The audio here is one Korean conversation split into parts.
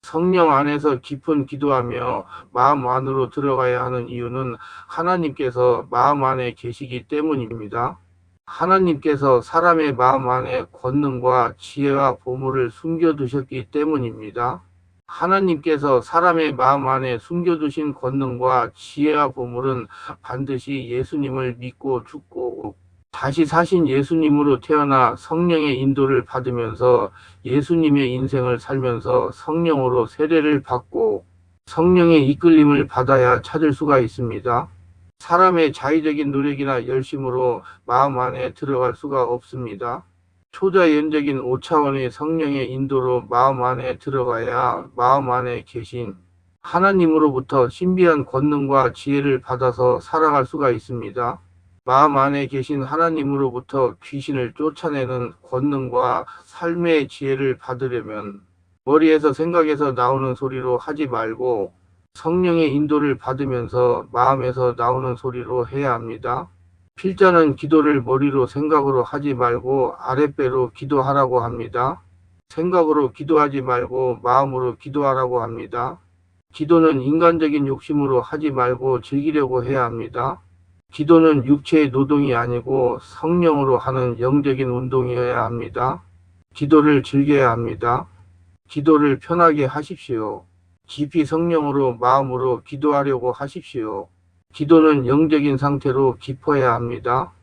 성령 안에서 깊은 기도하며 마음 안으로 들어가야 하는 이유는 하나님께서 마음 안에 계시기 때문입니다. 하나님께서 사람의 마음 안에 권능과 지혜와 보물을 숨겨두셨기 때문입니다. 하나님께서 사람의 마음 안에 숨겨두신 권능과 지혜와 보물은 반드시 예수님을 믿고 죽고 다시 사신 예수님으로 태어나 성령의 인도를 받으면서 예수님의 인생을 살면서 성령으로 세례를 받고 성령의 이끌림을 받아야 찾을 수가 있습니다. 사람의 자의적인 노력이나 열심으로 마음 안에 들어갈 수가 없습니다. 초자연적인 5차원의 성령의 인도로 마음 안에 들어가야 마음 안에 계신 하나님으로부터 신비한 권능과 지혜를 받아서 살아갈 수가 있습니다. 마음 안에 계신 하나님으로부터 귀신을 쫓아내는 권능과 삶의 지혜를 받으려면 머리에서 생각에서 나오는 소리로 하지 말고 성령의 인도를 받으면서 마음에서 나오는 소리로 해야 합니다. 필자는 기도를 머리로 생각으로 하지 말고 아랫배로 기도하라고 합니다. 생각으로 기도하지 말고 마음으로 기도하라고 합니다. 기도는 인간적인 욕심으로 하지 말고 즐기려고 해야 합니다. 기도는 육체의 노동이 아니고 성령으로 하는 영적인 운동이어야 합니다. 기도를 즐겨야 합니다. 기도를 편하게 하십시오. 깊이 성령으로 마음으로 기도하려고 하십시오. 기도는 영적인 상태로 깊어야 합니다.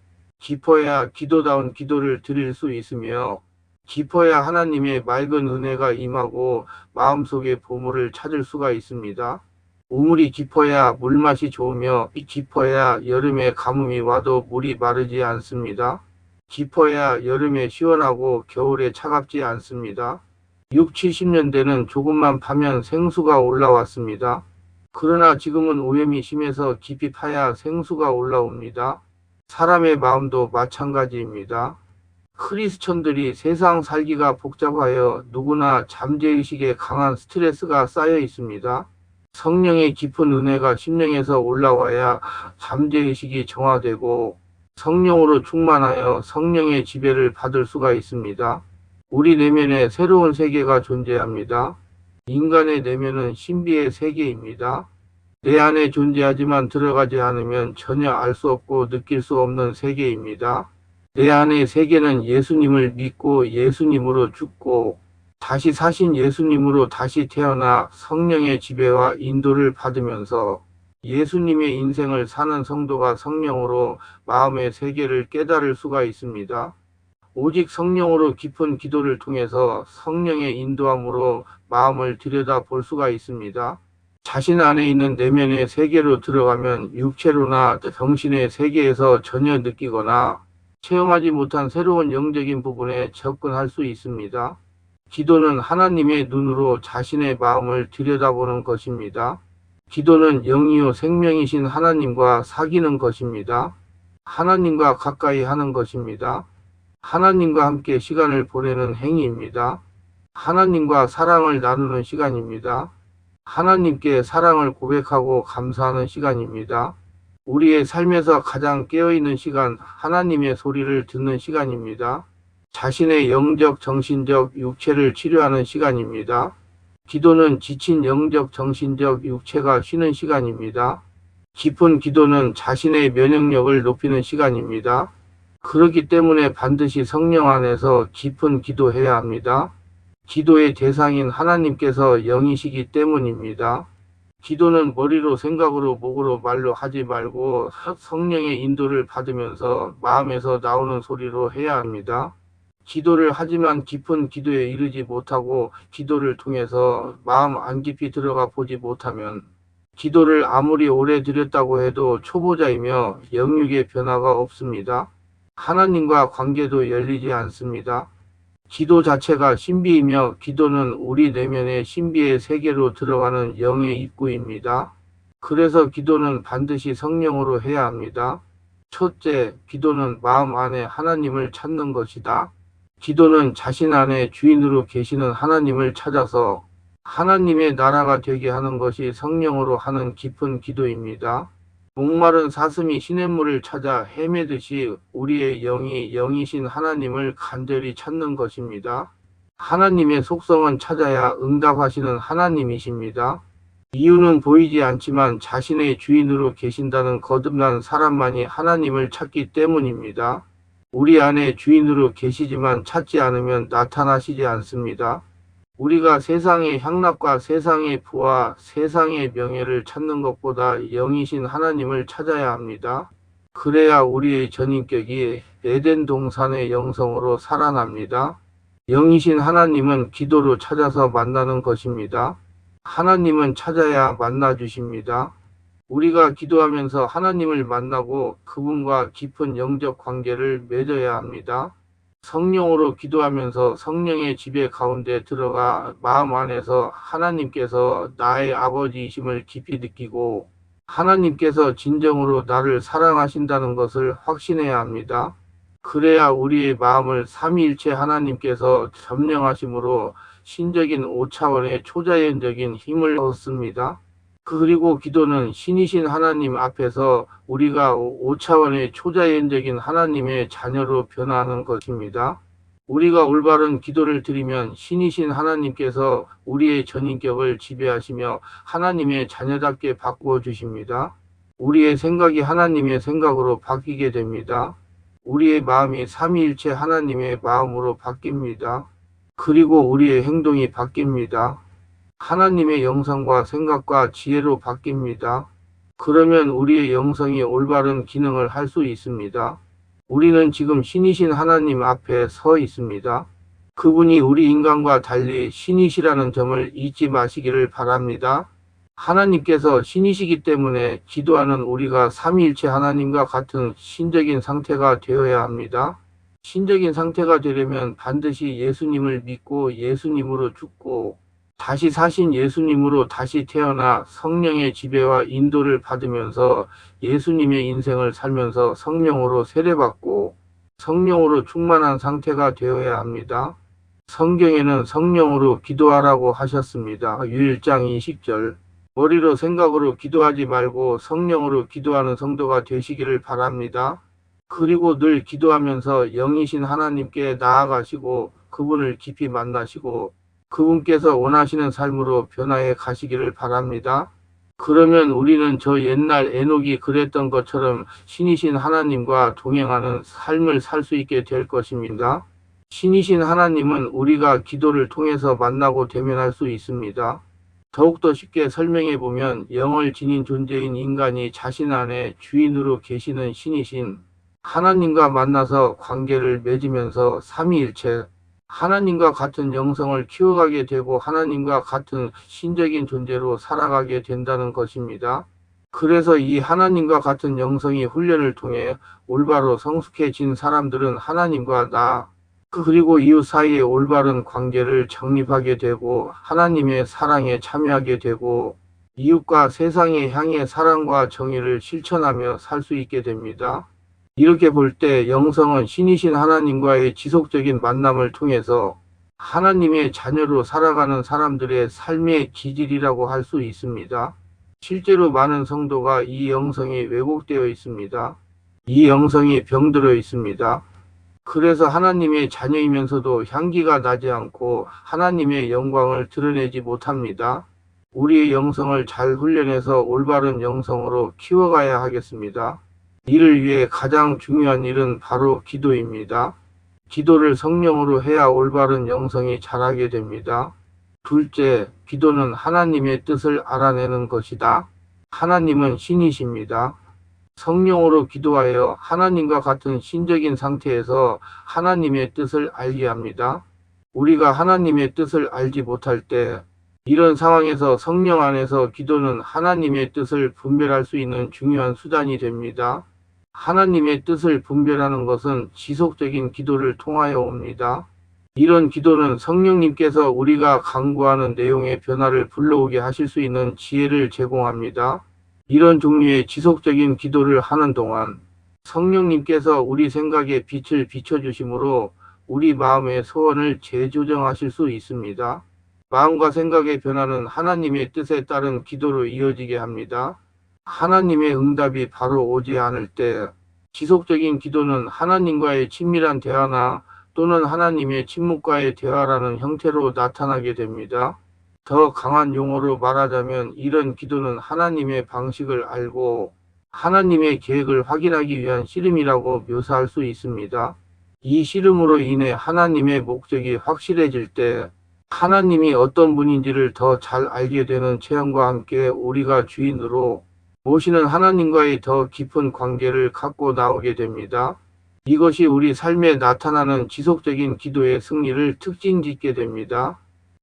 깊어야 기도다운 기도를 드릴 수 있으며 깊어야 하나님의 맑은 은혜가 임하고 마음속의 보물을 찾을 수가 있습니다. 우물이 깊어야 물맛이 좋으며 깊어야 여름에 가뭄이 와도 물이 마르지 않습니다. 깊어야 여름에 시원하고 겨울에 차갑지 않습니다. 6, 70년대는 조금만 파면 생수가 올라왔습니다. 그러나 지금은 오염이 심해서 깊이 파야 생수가 올라옵니다. 사람의 마음도 마찬가지입니다. 크리스천들이 세상 살기가 복잡하여 누구나 잠재의식에 강한 스트레스가 쌓여 있습니다. 성령의 깊은 은혜가 심령에서 올라와야 잠재의식이 정화되고 성령으로 충만하여 성령의 지배를 받을 수가 있습니다. 우리 내면에 새로운 세계가 존재합니다. 인간의 내면은 신비의 세계입니다. 내 안에 존재하지만 들어가지 않으면 전혀 알 수 없고 느낄 수 없는 세계입니다. 내 안의 세계는 예수님을 믿고 예수님으로 죽고 다시 사신 예수님으로 다시 태어나 성령의 지배와 인도를 받으면서 예수님의 인생을 사는 성도가 성령으로 마음의 세계를 깨달을 수가 있습니다. 오직 성령으로 깊은 기도를 통해서 성령의 인도함으로 마음을 들여다볼 수가 있습니다. 자신 안에 있는 내면의 세계로 들어가면 육체로나 정신의 세계에서 전혀 느끼거나 체험하지 못한 새로운 영적인 부분에 접근할 수 있습니다. 기도는 하나님의 눈으로 자신의 마음을 들여다보는 것입니다. 기도는 영이요 생명이신 하나님과 사귀는 것입니다. 하나님과 가까이 하는 것입니다. 하나님과 함께 시간을 보내는 행위입니다. 하나님과 사랑을 나누는 시간입니다. 하나님께 사랑을 고백하고 감사하는 시간입니다. 우리의 삶에서 가장 깨어있는 시간, 하나님의 소리를 듣는 시간입니다. 자신의 영적, 정신적, 육체를 치료하는 시간입니다. 기도는 지친 영적, 정신적, 육체가 쉬는 시간입니다. 깊은 기도는 자신의 면역력을 높이는 시간입니다. 그렇기 때문에 반드시 성령 안에서 깊은 기도해야 합니다. 기도의 대상인 하나님께서 영이시기 때문입니다. 기도는 머리로 생각으로 목으로 말로 하지 말고 성령의 인도를 받으면서 마음에서 나오는 소리로 해야 합니다. 기도를 하지만 깊은 기도에 이르지 못하고 기도를 통해서 마음 안 깊이 들어가 보지 못하면 기도를 아무리 오래 드렸다고 해도 초보자이며 영육의 변화가 없습니다. 하나님과 관계도 열리지 않습니다. 기도 자체가 신비이며 기도는 우리 내면의 신비의 세계로 들어가는 영의 입구입니다. 그래서 기도는 반드시 성령으로 해야 합니다. 첫째, 기도는 마음 안에 하나님을 찾는 것이다. 기도는 자신 안에 주인으로 계시는 하나님을 찾아서 하나님의 나라가 되게 하는 것이 성령으로 하는 깊은 기도입니다. 목마른 사슴이 시냇물을 찾아 헤매듯이 우리의 영이 영이신 하나님을 간절히 찾는 것입니다. 하나님의 속성은 찾아야 응답하시는 하나님이십니다. 이유는 보이지 않지만 자신의 주인으로 계신다는 거듭난 사람만이 하나님을 찾기 때문입니다. 우리 안에 주인으로 계시지만 찾지 않으면 나타나시지 않습니다. 우리가 세상의 향락과 세상의 부와 세상의 명예를 찾는 것보다 영이신 하나님을 찾아야 합니다. 그래야 우리의 전인격이 에덴 동산의 영성으로 살아납니다. 영이신 하나님은 기도로 찾아서 만나는 것입니다. 하나님은 찾아야 만나 주십니다. 우리가 기도하면서 하나님을 만나고 그분과 깊은 영적 관계를 맺어야 합니다. 성령으로 기도하면서 성령의 지배 가운데 들어가 마음 안에서 하나님께서 나의 아버지이심을 깊이 느끼고 하나님께서 진정으로 나를 사랑하신다는 것을 확신해야 합니다. 그래야 우리의 마음을 삼위일체 하나님께서 점령하심으로 신적인 5차원의 초자연적인 힘을 얻습니다. 그리고 기도는 신이신 하나님 앞에서 우리가 5차원의 초자연적인 하나님의 자녀로 변화하는 것입니다. 우리가 올바른 기도를 드리면 신이신 하나님께서 우리의 전인격을 지배하시며 하나님의 자녀답게 바꾸어 주십니다. 우리의 생각이 하나님의 생각으로 바뀌게 됩니다. 우리의 마음이 삼위일체 하나님의 마음으로 바뀝니다. 그리고 우리의 행동이 바뀝니다. 하나님의 영성과 생각과 지혜로 바뀝니다. 그러면 우리의 영성이 올바른 기능을 할 수 있습니다. 우리는 지금 신이신 하나님 앞에 서 있습니다. 그분이 우리 인간과 달리 신이시라는 점을 잊지 마시기를 바랍니다. 하나님께서 신이시기 때문에 기도하는 우리가 삼위일체 하나님과 같은 신적인 상태가 되어야 합니다. 신적인 상태가 되려면 반드시 예수님을 믿고 예수님으로 죽고 다시 사신 예수님으로 다시 태어나 성령의 지배와 인도를 받으면서 예수님의 인생을 살면서 성령으로 세례받고 성령으로 충만한 상태가 되어야 합니다. 성경에는 성령으로 기도하라고 하셨습니다. 유일장 20절. 머리로 생각으로 기도하지 말고 성령으로 기도하는 성도가 되시기를 바랍니다. 그리고 늘 기도하면서 영이신 하나님께 나아가시고 그분을 깊이 만나시고 그분께서 원하시는 삶으로 변화해 가시기를 바랍니다. 그러면 우리는 저 옛날 에녹이 그랬던 것처럼 신이신 하나님과 동행하는 삶을 살 수 있게 될 것입니다. 신이신 하나님은 우리가 기도를 통해서 만나고 대면할 수 있습니다. 더욱더 쉽게 설명해 보면 영을 지닌 존재인 인간이 자신 안에 주인으로 계시는 신이신 하나님과 만나서 관계를 맺으면서 삼위일체 하나님과 같은 영성을 키워가게 되고 하나님과 같은 신적인 존재로 살아가게 된다는 것입니다. 그래서 이 하나님과 같은 영성이 훈련을 통해 올바로 성숙해진 사람들은 하나님과 나 그리고 이웃 사이의 올바른 관계를 정립하게 되고 하나님의 사랑에 참여하게 되고 이웃과 세상에 향해 사랑과 정의를 실천하며 살 수 있게 됩니다. 이렇게 볼 때 영성은 신이신 하나님과의 지속적인 만남을 통해서 하나님의 자녀로 살아가는 사람들의 삶의 기질이라고 할 수 있습니다. 실제로 많은 성도가 이 영성이 왜곡되어 있습니다. 이 영성이 병들어 있습니다. 그래서 하나님의 자녀이면서도 향기가 나지 않고 하나님의 영광을 드러내지 못합니다. 우리의 영성을 잘 훈련해서 올바른 영성으로 키워가야 하겠습니다. 이를 위해 가장 중요한 일은 바로 기도입니다. 기도를 성령으로 해야 올바른 영성이 자라게 됩니다. 둘째, 기도는 하나님의 뜻을 알아내는 것이다. 하나님은 신이십니다. 성령으로 기도하여 하나님과 같은 신적인 상태에서 하나님의 뜻을 알게 합니다. 우리가 하나님의 뜻을 알지 못할 때 이런 상황에서 성령 안에서 기도는 하나님의 뜻을 분별할 수 있는 중요한 수단이 됩니다. 하나님의 뜻을 분별하는 것은 지속적인 기도를 통하여 옵니다. 이런 기도는 성령님께서 우리가 간구하는 내용의 변화를 불러오게 하실 수 있는 지혜를 제공합니다. 이런 종류의 지속적인 기도를 하는 동안 성령님께서 우리 생각에 빛을 비춰주심으로 우리 마음의 소원을 재조정하실 수 있습니다. 마음과 생각의 변화는 하나님의 뜻에 따른 기도로 이어지게 합니다. 하나님의 응답이 바로 오지 않을 때 지속적인 기도는 하나님과의 친밀한 대화나 또는 하나님의 침묵과의 대화라는 형태로 나타나게 됩니다. 더 강한 용어로 말하자면 이런 기도는 하나님의 방식을 알고 하나님의 계획을 확인하기 위한 씨름이라고 묘사할 수 있습니다. 이 씨름으로 인해 하나님의 목적이 확실해질 때 하나님이 어떤 분인지를 더 잘 알게 되는 체험과 함께 우리가 주인으로 모시는 하나님과의 더 깊은 관계를 갖고 나오게 됩니다. 이것이 우리 삶에 나타나는 지속적인 기도의 승리를 특징짓게 됩니다.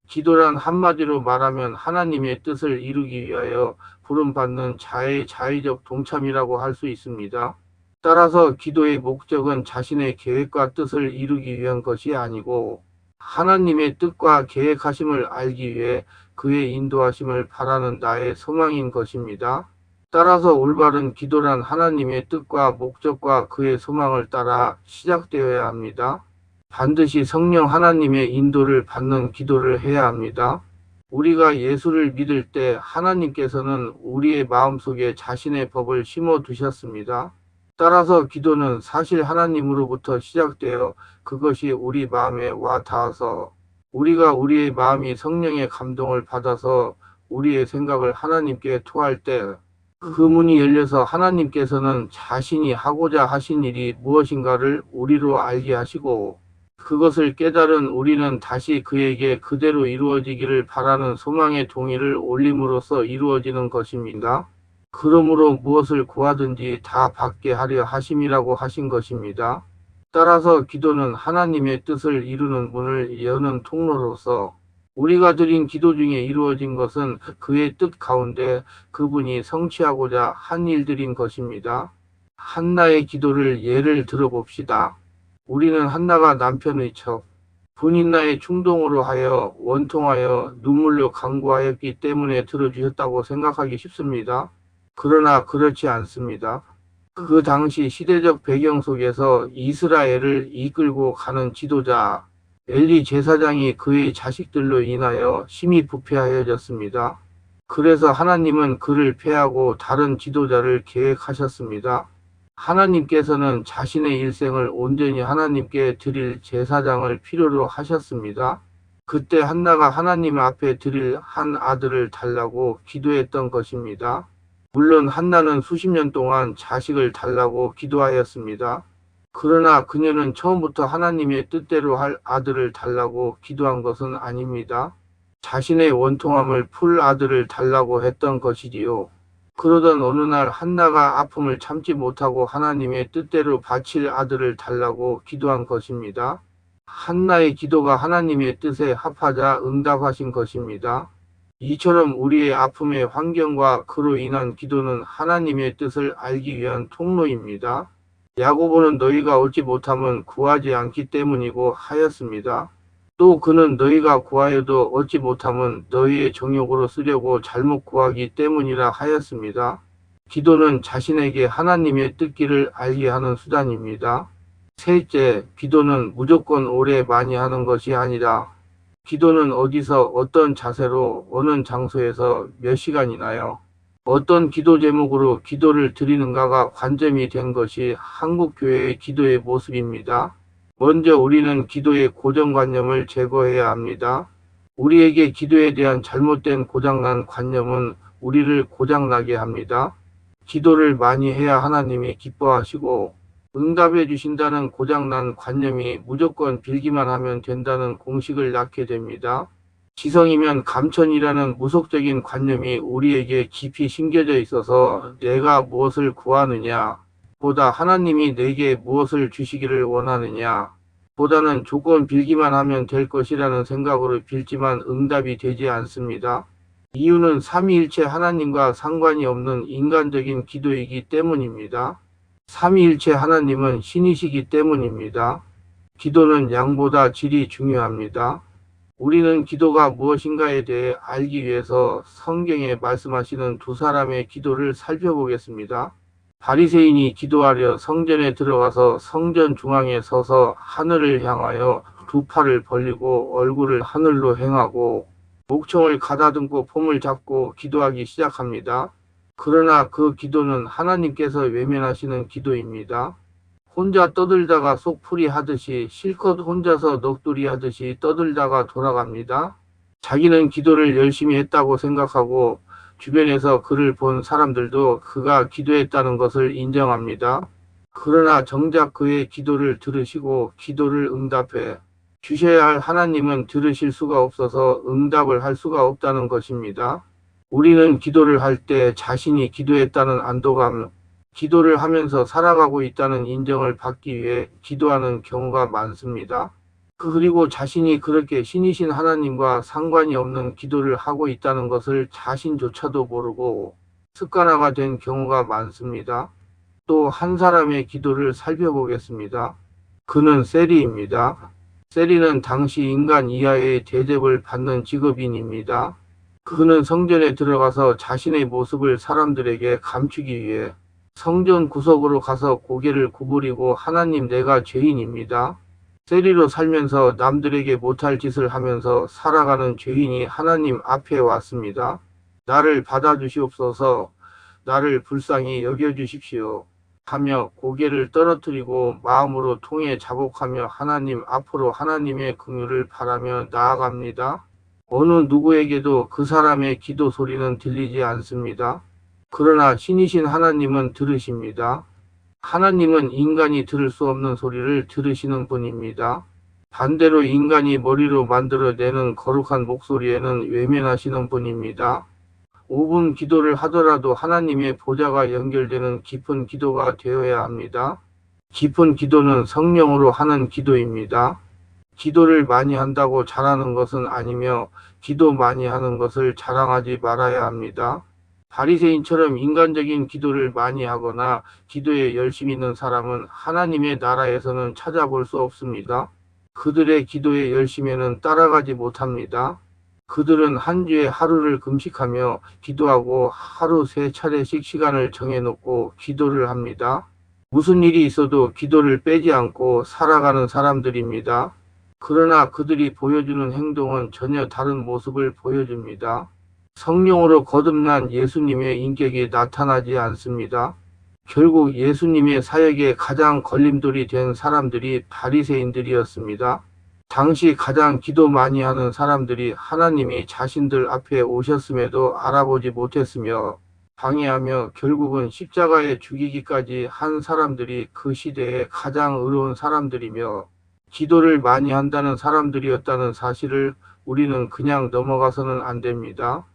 기도란 한마디로 말하면 하나님의 뜻을 이루기 위하여 부름받는 자의 자의적 동참이라고 할 수 있습니다. 따라서 기도의 목적은 자신의 계획과 뜻을 이루기 위한 것이 아니고 하나님의 뜻과 계획하심을 알기 위해 그의 인도하심을 바라는 나의 소망인 것입니다. 따라서 올바른 기도란 하나님의 뜻과 목적과 그의 소망을 따라 시작되어야 합니다. 반드시 성령 하나님의 인도를 받는 기도를 해야 합니다. 우리가 예수를 믿을 때 하나님께서는 우리의 마음속에 자신의 법을 심어 두셨습니다. 따라서 기도는 사실 하나님으로부터 시작되어 그것이 우리 마음에 와 닿아서 우리가 우리의 마음이 성령의 감동을 받아서 우리의 생각을 하나님께 토할 때 그 문이 열려서 하나님께서는 자신이 하고자 하신 일이 무엇인가를 우리로 알게 하시고 그것을 깨달은 우리는 다시 그에게 그대로 이루어지기를 바라는 소망의 동의를 올림으로써 이루어지는 것입니다. 그러므로 무엇을 구하든지 다 받게 하려 하심이라고 하신 것입니다. 따라서 기도는 하나님의 뜻을 이루는 문을 여는 통로로서 우리가 드린 기도 중에 이루어진 것은 그의 뜻 가운데 그분이 성취하고자 한 일들인 것입니다. 한나의 기도를 예를 들어봅시다. 우리는 한나가 남편의 척, 분인나의 충동으로 하여 원통하여 눈물로 간구하였기 때문에 들어주셨다고 생각하기 쉽습니다. 그러나 그렇지 않습니다. 그 당시 시대적 배경 속에서 이스라엘을 이끌고 가는 지도자 엘리 제사장이 그의 자식들로 인하여 심히 부패하여졌습니다. 그래서 하나님은 그를 폐하고 다른 지도자를 계획하셨습니다. 하나님께서는 자신의 일생을 온전히 하나님께 드릴 제사장을 필요로 하셨습니다. 그때 한나가 하나님 앞에 드릴 한 아들을 달라고 기도했던 것입니다. 물론 한나는 수십 년 동안 자식을 달라고 기도하였습니다. 그러나 그녀는 처음부터 하나님의 뜻대로 할 아들을 달라고 기도한 것은 아닙니다. 자신의 원통함을 풀 아들을 달라고 했던 것이지요. 그러던 어느 날 한나가 아픔을 참지 못하고 하나님의 뜻대로 바칠 아들을 달라고 기도한 것입니다. 한나의 기도가 하나님의 뜻에 합하자 응답하신 것입니다. 이처럼 우리의 아픔의 환경과 그로 인한 기도는 하나님의 뜻을 알기 위한 통로입니다. 야고보는 너희가 얻지 못함은 구하지 않기 때문이고 하였습니다. 또 그는 너희가 구하여도 얻지 못함은 너희의 정욕으로 쓰려고 잘못 구하기 때문이라 하였습니다. 기도는 자신에게 하나님의 뜻기를 알게 하는 수단입니다. 셋째, 기도는 무조건 오래 많이 하는 것이 아니라 기도는 어디서 어떤 자세로 어느 장소에서 몇 시간이나요? 어떤 기도 제목으로 기도를 드리는가가 관점이 된 것이 한국교회의 기도의 모습입니다. 먼저 우리는 기도의 고정관념을 제거해야 합니다. 우리에게 기도에 대한 잘못된 고장난 관념은 우리를 고장나게 합니다. 기도를 많이 해야 하나님이 기뻐하시고 응답해 주신다는 고장난 관념이 무조건 빌기만 하면 된다는 공식을 낳게 됩니다. 지성이면 감천이라는 무속적인 관념이 우리에게 깊이 심겨져 있어서 내가 무엇을 구하느냐 보다 하나님이 내게 무엇을 주시기를 원하느냐 보다는 조건 빌기만 하면 될 것이라는 생각으로 빌지만 응답이 되지 않습니다. 이유는 삼위일체 하나님과 상관이 없는 인간적인 기도이기 때문입니다. 삼위일체 하나님은 신이시기 때문입니다. 기도는 양보다 질이 중요합니다. 우리는 기도가 무엇인가에 대해 알기 위해서 성경에 말씀하시는 두 사람의 기도를 살펴보겠습니다. 바리새인이 기도하려 성전에 들어가서 성전 중앙에 서서 하늘을 향하여 두 팔을 벌리고 얼굴을 하늘로 행하고 목청을 가다듬고 폼을 잡고 기도하기 시작합니다. 그러나 그 기도는 하나님께서 외면하시는 기도입니다. 혼자 떠들다가 속풀이 하듯이 실컷 혼자서 넋두리 하듯이 떠들다가 돌아갑니다. 자기는 기도를 열심히 했다고 생각하고 주변에서 그를 본 사람들도 그가 기도했다는 것을 인정합니다. 그러나 정작 그의 기도를 들으시고 기도를 응답해 주셔야 할 하나님은 들으실 수가 없어서 응답을 할 수가 없다는 것입니다. 우리는 기도를 할 때 자신이 기도했다는 안도감, 기도를 하면서 살아가고 있다는 인정을 받기 위해 기도하는 경우가 많습니다. 그리고 자신이 그렇게 신이신 하나님과 상관이 없는 기도를 하고 있다는 것을 자신조차도 모르고 습관화가 된 경우가 많습니다. 또 한 사람의 기도를 살펴보겠습니다. 그는 세리입니다. 세리는 당시 인간 이하의 대접을 받는 직업인입니다. 그는 성전에 들어가서 자신의 모습을 사람들에게 감추기 위해 성전 구석으로 가서 고개를 구부리고 하나님 내가 죄인입니다. 세리로 살면서 남들에게 못할 짓을 하면서 살아가는 죄인이 하나님 앞에 왔습니다. 나를 받아주시옵소서, 나를 불쌍히 여겨주십시오 하며 고개를 떨어뜨리고 마음으로 통해 자복하며 하나님 앞으로 하나님의 긍휼을 바라며 나아갑니다. 어느 누구에게도 그 사람의 기도 소리는 들리지 않습니다. 그러나 신이신 하나님은 들으십니다. 하나님은 인간이 들을 수 없는 소리를 들으시는 분입니다. 반대로 인간이 머리로 만들어내는 거룩한 목소리에는 외면하시는 분입니다. 5분 기도를 하더라도 하나님의 보좌가 연결되는 깊은 기도가 되어야 합니다. 깊은 기도는 성령으로 하는 기도입니다. 기도를 많이 한다고 잘하는 것은 아니며 기도 많이 하는 것을 자랑하지 말아야 합니다. 바리새인처럼 인간적인 기도를 많이 하거나 기도에 열심히 있는 사람은 하나님의 나라에서는 찾아볼 수 없습니다. 그들의 기도의 열심에는 따라가지 못합니다. 그들은 한 주에 하루를 금식하며 기도하고 하루 3차례씩 시간을 정해놓고 기도를 합니다. 무슨 일이 있어도 기도를 빼지 않고 살아가는 사람들입니다. 그러나 그들이 보여주는 행동은 전혀 다른 모습을 보여줍니다. 성령으로 거듭난 예수님의 인격이 나타나지 않습니다. 결국 예수님의 사역에 가장 걸림돌이 된 사람들이 바리새인들이었습니다. 당시 가장 기도 많이 하는 사람들이 하나님이 자신들 앞에 오셨음에도 알아보지 못했으며 방해하며 결국은 십자가에 죽이기까지 한 사람들이 그 시대에 가장 의로운 사람들이며 기도를 많이 한다는 사람들이었다는 사실을 우리는 그냥 넘어가서는 안 됩니다.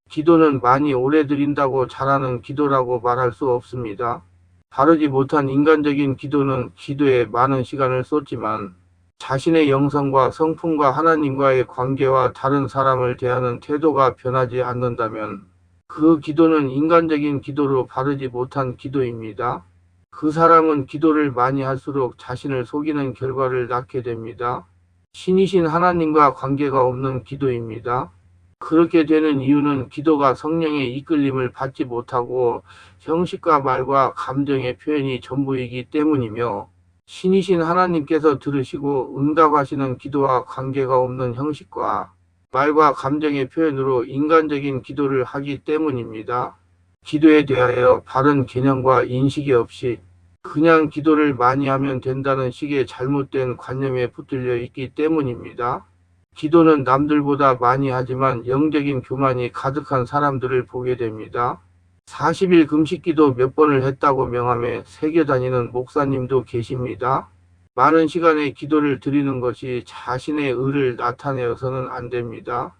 기도는 많이 오래 드린다고 잘하는 기도라고 말할 수 없습니다. 바르지 못한 인간적인 기도는 기도에 많은 시간을 쏟지만 자신의 영성과 성품과 하나님과의 관계와 다른 사람을 대하는 태도가 변하지 않는다면 그 기도는 인간적인 기도로 바르지 못한 기도입니다. 그 사람은 기도를 많이 할수록 자신을 속이는 결과를 낳게 됩니다. 신이신 하나님과 관계가 없는 기도입니다. 그렇게 되는 이유는 기도가 성령의 이끌림을 받지 못하고 형식과 말과 감정의 표현이 전부이기 때문이며 신이신 하나님께서 들으시고 응답하시는 기도와 관계가 없는 형식과 말과 감정의 표현으로 인간적인 기도를 하기 때문입니다. 기도에 대하여 바른 개념과 인식이 없이 그냥 기도를 많이 하면 된다는 식의 잘못된 관념에 붙들려 있기 때문입니다. 기도는 남들보다 많이 하지만 영적인 교만이 가득한 사람들을 보게 됩니다. 40일 금식기도 몇 번을 했다고 명함에 새겨 다니는 목사님도 계십니다. 많은 시간의 기도를 드리는 것이 자신의 의를 나타내어서는 안 됩니다.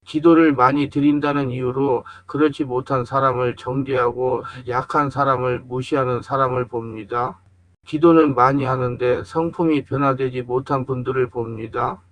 기도를 많이 드린다는 이유로 그렇지 못한 사람을 정죄하고 약한 사람을 무시하는 사람을 봅니다. 기도는 많이 하는데 성품이 변화되지 못한 분들을 봅니다.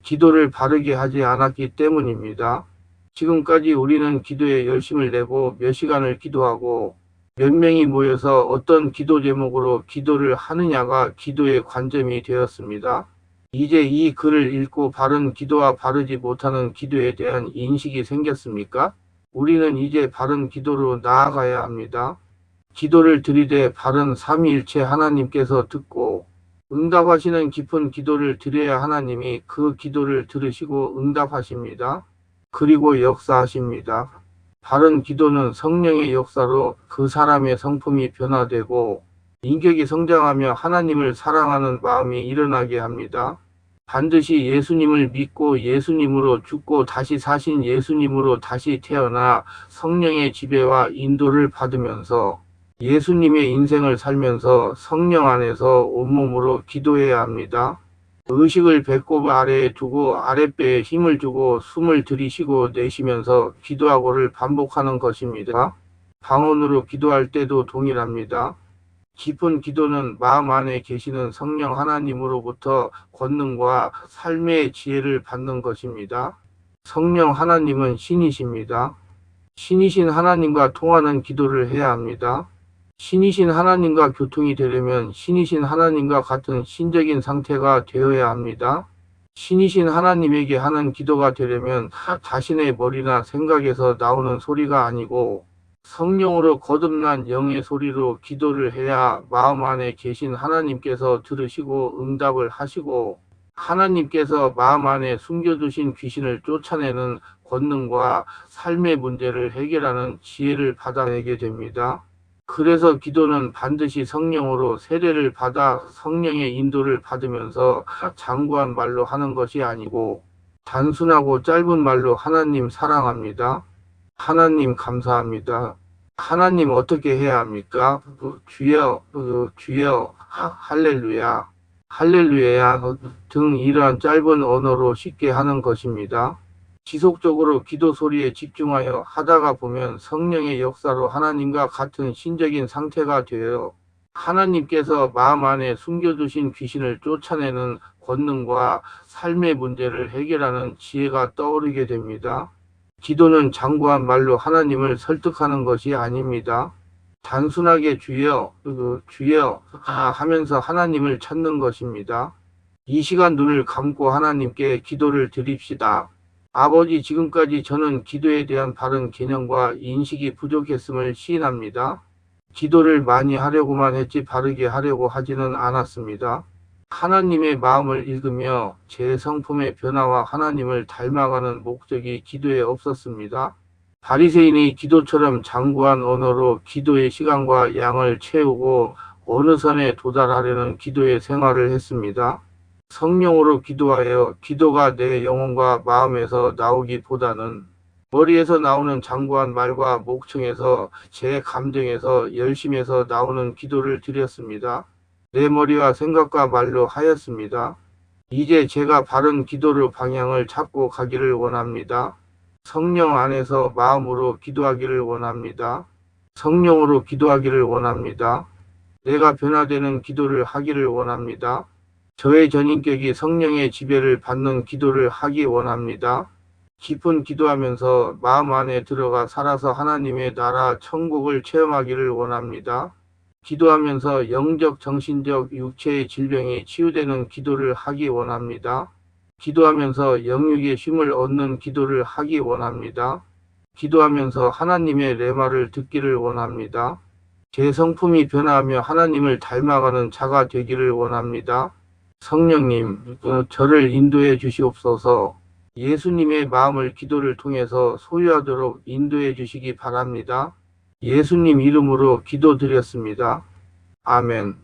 기도를 바르게 하지 않았기 때문입니다. 지금까지 우리는 기도에 열심을 내고 몇 시간을 기도하고 몇 명이 모여서 어떤 기도 제목으로 기도를 하느냐가 기도의 관점이 되었습니다. 이제 이 글을 읽고 바른 기도와 바르지 못하는 기도에 대한 인식이 생겼습니까? 우리는 이제 바른 기도로 나아가야 합니다. 기도를 드리되 바른 삼위일체 하나님께서 듣고 응답하시는 깊은 기도를 드려야 하나님이 그 기도를 들으시고 응답하십니다. 그리고 역사하십니다. 바른 기도는 성령의 역사로 그 사람의 성품이 변화되고 인격이 성장하며 하나님을 사랑하는 마음이 일어나게 합니다. 반드시 예수님을 믿고 예수님으로 죽고 다시 사신 예수님으로 다시 태어나 성령의 지배와 인도를 받으면서 예수님의 인생을 살면서 성령 안에서 온몸으로 기도해야 합니다. 의식을 배꼽 아래에 두고 아랫배에 힘을 주고 숨을 들이쉬고 내쉬면서 기도하고를 반복하는 것입니다. 방언으로 기도할 때도 동일합니다. 깊은 기도는 마음 안에 계시는 성령 하나님으로부터 권능과 삶의 지혜를 받는 것입니다. 성령 하나님은 신이십니다. 신이신 하나님과 통하는 기도를 해야 합니다. 신이신 하나님과 교통이 되려면 신이신 하나님과 같은 신적인 상태가 되어야 합니다. 신이신 하나님에게 하는 기도가 되려면 자신의 머리나 생각에서 나오는 소리가 아니고 성령으로 거듭난 영의 소리로 기도를 해야 마음 안에 계신 하나님께서 들으시고 응답을 하시고 하나님께서 마음 안에 숨겨두신 귀신을 쫓아내는 권능과 삶의 문제를 해결하는 지혜를 받아내게 됩니다. 그래서 기도는 반드시 성령으로 세례를 받아 성령의 인도를 받으면서 장구한 말로 하는 것이 아니고 단순하고 짧은 말로 하나님 사랑합니다. 하나님 감사합니다. 하나님 어떻게 해야 합니까? 주여, 주여, 할렐루야, 할렐루야 등 이러한 짧은 언어로 쉽게 하는 것입니다. 지속적으로 기도 소리에 집중하여 하다가 보면 성령의 역사로 하나님과 같은 신적인 상태가 되어 하나님께서 마음 안에 숨겨두신 귀신을 쫓아내는 권능과 삶의 문제를 해결하는 지혜가 떠오르게 됩니다. 기도는 장구한 말로 하나님을 설득하는 것이 아닙니다. 단순하게 주여, 주여 하면서 하나님을 찾는 것입니다. 이 시간 눈을 감고 하나님께 기도를 드립시다. 아버지, 지금까지 저는 기도에 대한 바른 개념과 인식이 부족했음을 시인합니다. 기도를 많이 하려고만 했지 바르게 하려고 하지는 않았습니다. 하나님의 마음을 읽으며 제 성품의 변화와 하나님을 닮아가는 목적이 기도에 없었습니다. 바리새인이 기도처럼 장구한 언어로 기도의 시간과 양을 채우고 어느 선에 도달하려는 기도의 생활을 했습니다. 성령으로 기도하여 기도가 내 영혼과 마음에서 나오기보다는 머리에서 나오는 장구한 말과 목청에서 제 감정에서 열심에서 나오는 기도를 드렸습니다. 내 머리와 생각과 말로 하였습니다. 이제 제가 바른 기도로 방향을 찾고 가기를 원합니다. 성령 안에서 마음으로 기도하기를 원합니다. 성령으로 기도하기를 원합니다. 내가 변화되는 기도를 하기를 원합니다. 저의 전인격이 성령의 지배를 받는 기도를 하기 원합니다. 깊은 기도하면서 마음 안에 들어가 살아서 하나님의 나라 천국을 체험하기를 원합니다. 기도하면서 영적, 정신적, 육체의 질병이 치유되는 기도를 하기 원합니다. 기도하면서 영육의 쉼을 얻는 기도를 하기 원합니다. 기도하면서 하나님의 레마를 듣기를 원합니다. 제 성품이 변화하며 하나님을 닮아가는 자가 되기를 원합니다. 성령님, 저를 인도해 주시옵소서. 예수님의 마음을 기도를 통해서 소유하도록 인도해 주시기 바랍니다. 예수님 이름으로 기도드렸습니다. 아멘.